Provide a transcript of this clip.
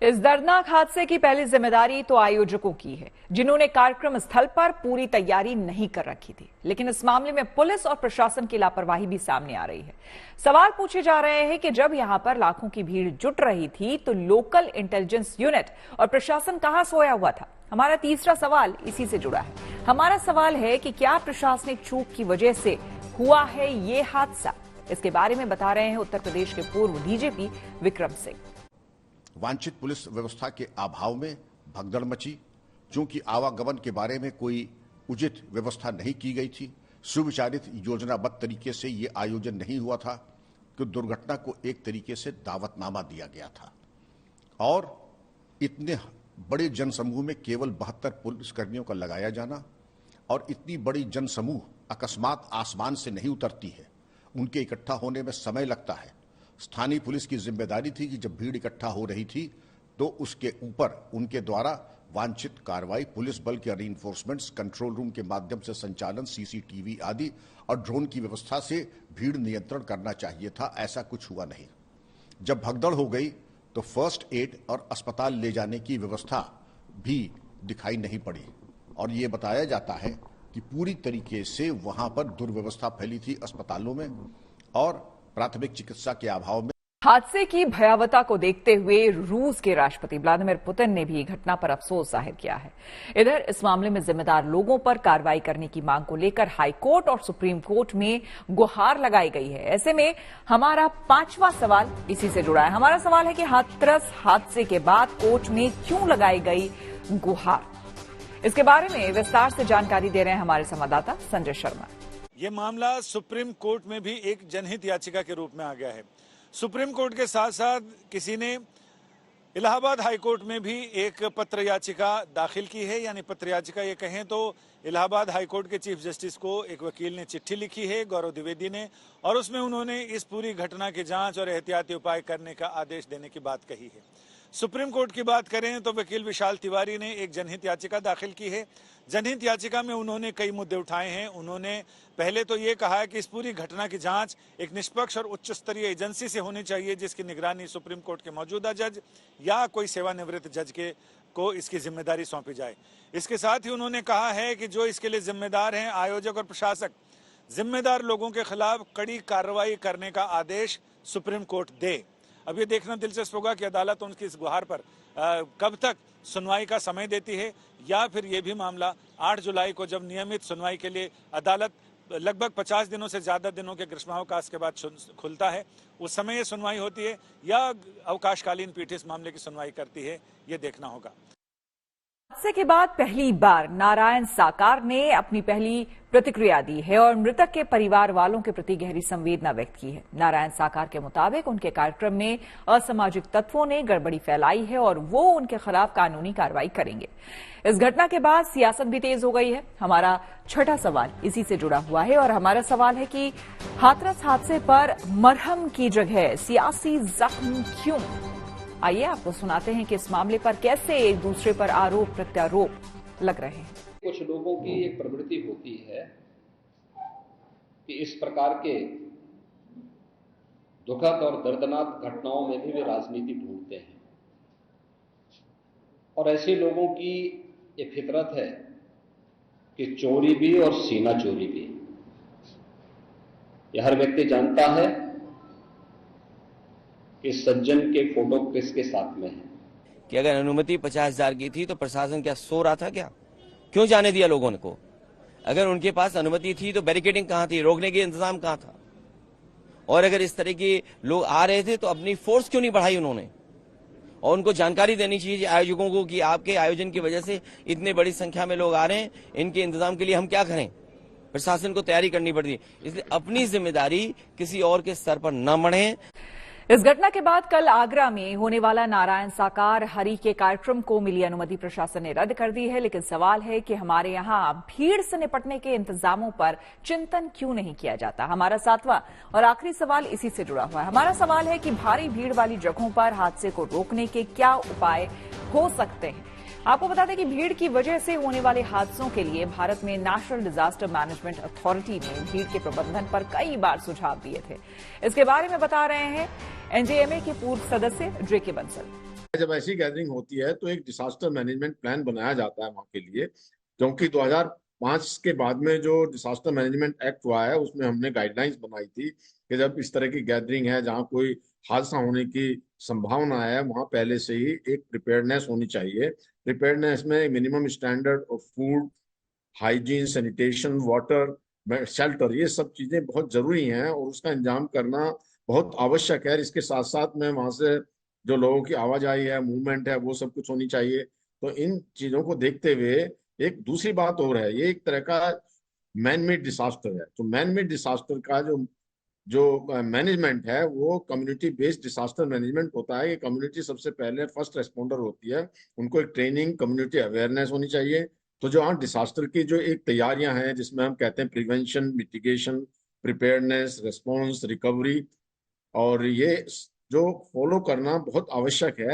इस दर्दनाक हादसे की पहली जिम्मेदारी तो आयोजकों की है, जिन्होंने कार्यक्रम स्थल पर पूरी तैयारी नहीं कर रखी थी। लेकिन इस मामले में पुलिस और प्रशासन की लापरवाही भी सामने आ रही है। सवाल पूछे जा रहे हैं कि जब यहां पर लाखों की भीड़ जुट रही थी तो लोकल इंटेलिजेंस यूनिट और प्रशासन कहां सोया हुआ था। हमारा तीसरा सवाल इसी से जुड़ा है। हमारा सवाल है कि क्या प्रशासनिक चूक की वजह से हुआ है ये हादसा। इसके बारे में बता रहे हैं उत्तर प्रदेश के पूर्व डीजीपी विक्रम सिंह। वांछित पुलिस व्यवस्था के अभाव में भगदड़ मची, चूंकि आवागमन के बारे में कोई उचित व्यवस्था नहीं की गई थी, सुविचारित योजनाबद्ध तरीके से ये आयोजन नहीं हुआ था कि दुर्घटना को एक तरीके से दावतनामा दिया गया था। और इतने बड़े जनसमूह में केवल 72 पुलिसकर्मियों का लगाया जाना और इतनी बड़ी जनसमूह अकस्मात आसमान से नहीं उतरती है, उनके इकट्ठा होने में समय लगता है। स्थानीय पुलिस की जिम्मेदारी थी कि जब भीड़ इकट्ठा हो रही थी तो उसके ऊपर उनके द्वारा वांछित कार्रवाई, पुलिस बल के रीइंफोर्समेंट्स, कंट्रोल रूम के माध्यम से संचालन, सीसीटीवी आदि और ड्रोन की व्यवस्था से भीड़ नियंत्रण करना चाहिए था। ऐसा कुछ हुआ नहीं। जब भगदड़ हो गई तो फर्स्ट एड और अस्पताल ले जाने की व्यवस्था भी दिखाई नहीं पड़ी और ये बताया जाता है कि पूरी तरीके से वहां पर दुर्व्यवस्था फैली थी अस्पतालों में और प्राथमिक चिकित्सा के अभाव में। हादसे की भयावहता को देखते हुए रूस के राष्ट्रपति व्लादिमीर पुतिन ने भी घटना पर अफसोस जाहिर किया है। इधर इस मामले में जिम्मेदार लोगों पर कार्रवाई करने की मांग को लेकर हाईकोर्ट और सुप्रीम कोर्ट में गुहार लगाई गई है। ऐसे में हमारा पांचवा सवाल इसी से जुड़ा है। हमारा सवाल है कि हाथरस हादसे के बाद कोर्ट में क्यों लगाई गई गुहार। इसके बारे में विस्तार से जानकारी दे रहे हैं हमारे संवाददाता संजय शर्मा। ये मामला सुप्रीम कोर्ट में भी एक जनहित याचिका के रूप में आ गया है। सुप्रीम कोर्ट के साथ साथ किसी ने इलाहाबाद हाईकोर्ट में भी एक पत्र याचिका दाखिल की है, यानी पत्र याचिका ये कहें तो इलाहाबाद हाईकोर्ट के चीफ जस्टिस को एक वकील ने चिट्ठी लिखी है, गौरव द्विवेदी ने, और उसमें उन्होंने इस पूरी घटना की जांच और एहतियाती उपाय करने का आदेश देने की बात कही है। सुप्रीम कोर्ट की बात करें तो वकील विशाल तिवारी ने एक जनहित याचिका दाखिल की है। जनहित याचिका में उन्होंने कई मुद्दे उठाए हैं। उन्होंने पहले तो ये कहा है कि इस पूरी घटना की जांच एक निष्पक्ष और उच्च स्तरीय एजेंसी से होनी चाहिए, जिसकी निगरानी सुप्रीम कोर्ट के मौजूदा जज या कोई सेवानिवृत्त जज को इसकी जिम्मेदारी सौंपी जाए। इसके साथ ही उन्होंने कहा है कि जो इसके लिए जिम्मेदार हैं, आयोजक और प्रशासक, जिम्मेदार लोगों के खिलाफ कड़ी कार्रवाई करने का आदेश सुप्रीम कोर्ट दे। अब ये देखना दिलचस्प होगा कि अदालत उनकी इस गुहार पर कब तक सुनवाई का समय देती है, या फिर ये भी मामला 8 जुलाई को जब नियमित सुनवाई के लिए अदालत लगभग 50 दिनों से ज्यादा दिनों के ग्रीष्मावकाश के बाद खुलता है, उस समय ये सुनवाई होती है या अवकाशकालीन पीठ इस मामले की सुनवाई करती है, ये देखना होगा। हादसे के बाद पहली बार नारायण साकार ने अपनी पहली प्रतिक्रिया दी है और मृतक के परिवार वालों के प्रति गहरी संवेदना व्यक्त की है। नारायण साकार के मुताबिक उनके कार्यक्रम में असामाजिक तत्वों ने गड़बड़ी फैलाई है और वो उनके खिलाफ कानूनी कार्रवाई करेंगे। इस घटना के बाद सियासत भी तेज हो गई है। हमारा छठा सवाल इसी से जुड़ा हुआ है और हमारा सवाल है कि हाथरस हादसे पर मरहम की जगह सियासी जख्म क्यों। आइए आपको सुनाते हैं कि इस मामले पर कैसे एक दूसरे पर आरोप प्रत्यारोप लग रहे हैं। कुछ लोगों की एक प्रवृत्ति होती है कि इस प्रकार के दुखद और दर्दनाक घटनाओं में भी वे राजनीति ढूंढते हैं, और ऐसे लोगों की ये फितरत है कि चोरी भी और सीना चोरी भी। यह हर व्यक्ति जानता है कि सज्जन के फोटो किसके साथ में है। कि अगर अनुमति 50,000 की थी तो प्रशासन क्या सो रहा था क्या? क्यों जाने दिया लोगों को? अगर उनके पास अनुमति थी तो बैरिकेडिंग कहां थी, रोकने के इंतजाम कहां था? और अगर इस तरह के लोग आ रहे थे तो अपनी फोर्स क्यों नहीं बढ़ाई उन्होंने? और उनको जानकारी देनी चाहिए आयोजकों को कि आपके आयोजन की वजह से इतनी बड़ी संख्या में लोग आ रहे हैं, इनके इंतजाम के लिए हम क्या करें? प्रशासन को तैयारी करनी पड़ती है। इसलिए अपनी जिम्मेदारी किसी और के सर पर न मढ़े। इस घटना के बाद कल आगरा में होने वाला नारायण साकार हरि के कार्यक्रम को मिली अनुमति प्रशासन ने रद्द कर दी है। लेकिन सवाल है कि हमारे यहां भीड़ से निपटने के इंतजामों पर चिंतन क्यों नहीं किया जाता। हमारा सातवां और आखिरी सवाल इसी से जुड़ा हुआ है। हमारा सवाल है कि भारी भीड़ वाली जगहों पर हादसे को रोकने के क्या उपाय हो सकते हैं। आपको बता दें कि भीड़ की वजह से होने वाले हादसों के लिए भारत में नेशनल डिजास्टर मैनेजमेंट अथॉरिटी ने भीड़ के प्रबंधन पर कई बार सुझाव दिए थे। इसके बारे में बता रहे हैं एनजेएमए के पूर्व सदस्य जेके बंसल। जब ऐसी गैदरिंग होती है तो एक डिसास्टर मैनेजमेंट प्लान बनाया जाता है वहां के लिए, क्योंकि 2005 के बाद में जो डिसास्टर मैनेजमेंट एक्ट हुआ है उसमें हमने गाइडलाइंस बनाई थी कि जब इस तरह की गैदरिंग है जहाँ कोई हादसा होने की संभावना है, वहां पहले से ही एक प्रिपेयर्डनेस होनी चाहिए। प्रिपेयर्डनेस में minimum standard of food, hygiene, sanitation, water, shelter, ये सब चीजें बहुत जरूरी हैं और उसका इंतजाम करना बहुत आवश्यक है। इसके साथ साथ में वहां से जो लोगों की आवाजाही है, मूवमेंट है, वो सब कुछ होनी चाहिए। तो इन चीजों को देखते हुए एक दूसरी बात और है, ये एक तरह का मैन मेड डिसास्टर है। तो मैन मेड डिसास्टर का जो जो मैनेजमेंट है वो कम्युनिटी बेस्ड डिसास्टर मैनेजमेंट होता है। ये कम्युनिटी सबसे पहले फर्स्ट रेस्पॉन्डर होती है, उनको एक ट्रेनिंग, कम्युनिटी अवेयरनेस होनी चाहिए। तो जो हाँ डिसास्टर की जो एक तैयारियां हैं जिसमें हम कहते हैं prevention, mitigation, preparedness, response, recovery, और ये जो फॉलो करना बहुत आवश्यक है।